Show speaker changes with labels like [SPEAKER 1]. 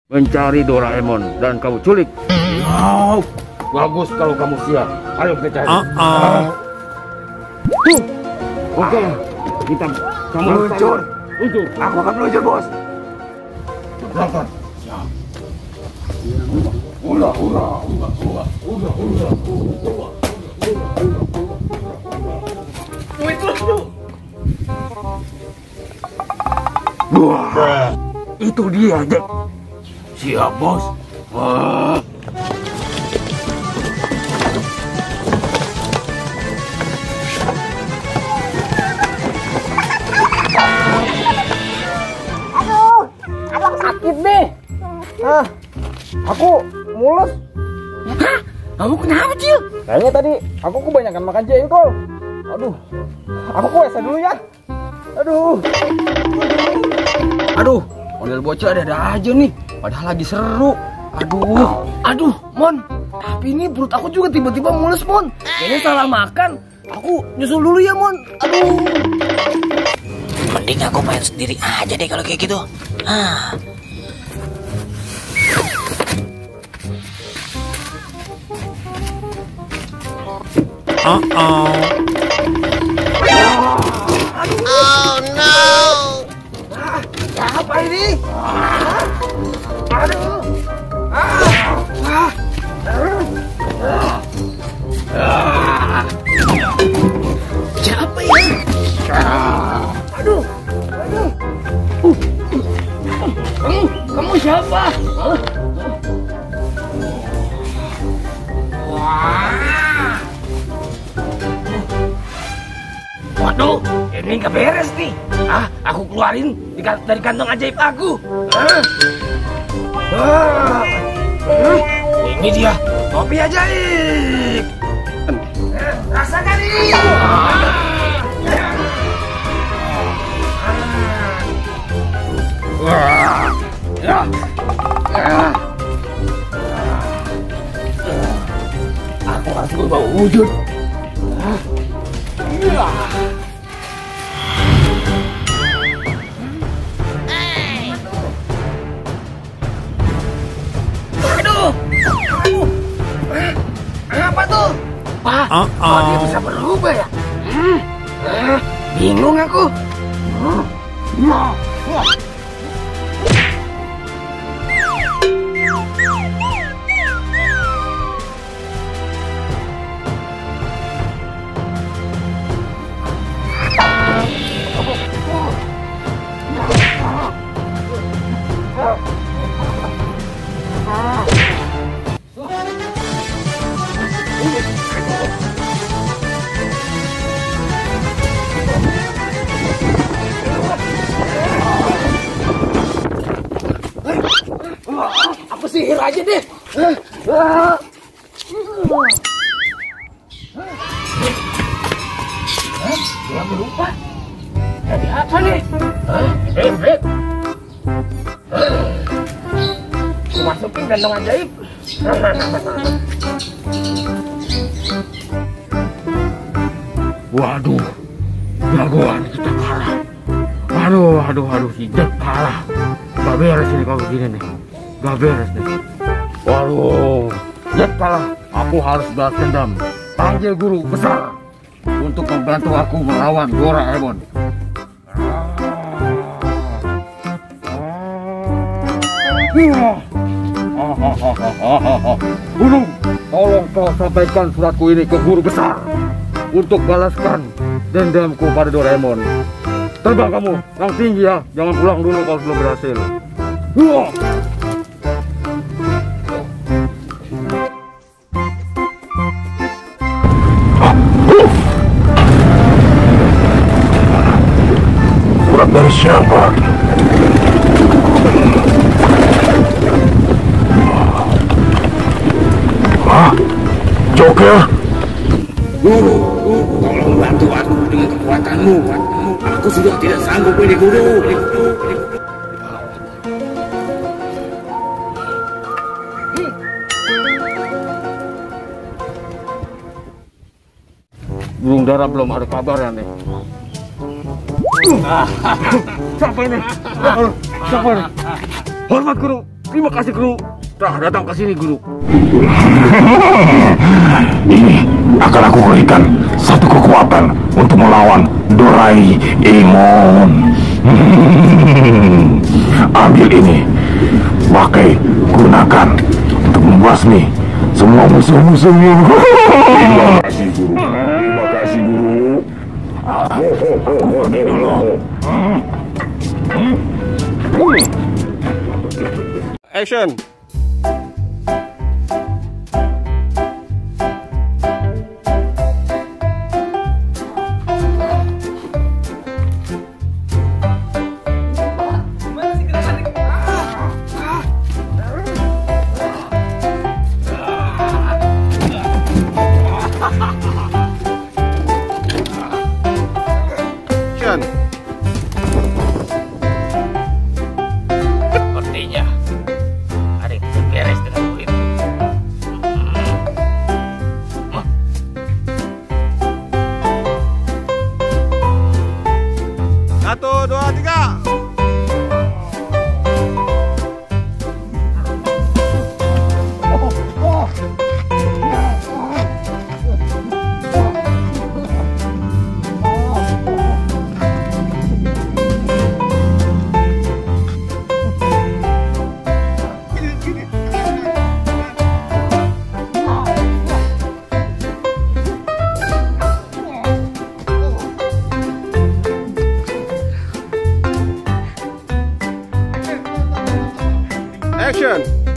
[SPEAKER 1] mencari Doraemon dan kamu culik. Wow, bagus kalau kamu siap. Ayo kita cari. Tuh, oke, kita kamu
[SPEAKER 2] meluncur.
[SPEAKER 1] Meluncur.
[SPEAKER 2] Aku akan meluncur, bos.
[SPEAKER 1] Berangkat.
[SPEAKER 2] Ura.
[SPEAKER 1] Wah, itu dia, Jack.
[SPEAKER 2] Siap, bos.
[SPEAKER 1] Wah.
[SPEAKER 3] Abang sakit deh. Aku mules.
[SPEAKER 4] Hah? Kamu kenapa, Cil?
[SPEAKER 3] Kayaknya tadi aku kebanyakan makan jengkol. Aduh, aku ke WC dulu ya. Aduh, model bocah ada aja nih. Padahal lagi seru.
[SPEAKER 4] Aduh, Mon. Tapi ini perut aku juga tiba-tiba mules, Mon. Kayaknya salah makan. Aku nyusul dulu ya, Mon. Aduh.
[SPEAKER 5] Mending aku main sendiri aja deh kalau kayak gitu.
[SPEAKER 4] Oh no. Apa ini? Siapa ya? Kamu siapa?
[SPEAKER 2] Waduh, ini nggak beres nih. Aku keluarin dari kantong ajaib aku. Ini dia, topi ajaib. Rasakan ini. Aku harus berubah wujud.
[SPEAKER 4] Apa tuh?
[SPEAKER 2] Dia bisa berubah ya? Bingung aku.
[SPEAKER 4] Aku sihir aja deh.
[SPEAKER 2] Dia berubah. Jadi apa nih? Aku masukin kantong ajaib.
[SPEAKER 1] Waduh, jagoan kita kalah. Aduh, si Jack kalah. Gak beres ini kalau begini nih. Gak beres nih. Waduh, Jack kalah. Aku harus balas dendam. Panggil guru besar untuk membantu aku melawan Doraemon. Guru, tolong kau sampaikan suratku ini ke guru besar untuk balaskan dendamku pada Doraemon. Terbang kamu, yang tinggi ya. Jangan pulang dulu kalau belum berhasil.
[SPEAKER 2] Surat dari siapa? Joker?
[SPEAKER 1] Guru, tolong bantu aku dengan kekuatanmu. Aku sudah tidak sanggup ini, guru. Burung dara belum ada kabarnya nih. Siapa ini? Siapa ini? Hormat guru, Terima kasih guru telah datang ke sini guru.
[SPEAKER 6] Ini akan aku berikan satu kekuatan untuk melawan Doraemon. Ambil ini, pakai, gunakan untuk membasmi semua musuh-musuhmu. Terima kasih guru. Terima kasih guru. Pergi dulu.
[SPEAKER 7] Action. Action.
[SPEAKER 2] Sepertinya ada yang tidak beres dengan murid.
[SPEAKER 7] Satu, dua, tiga. Action.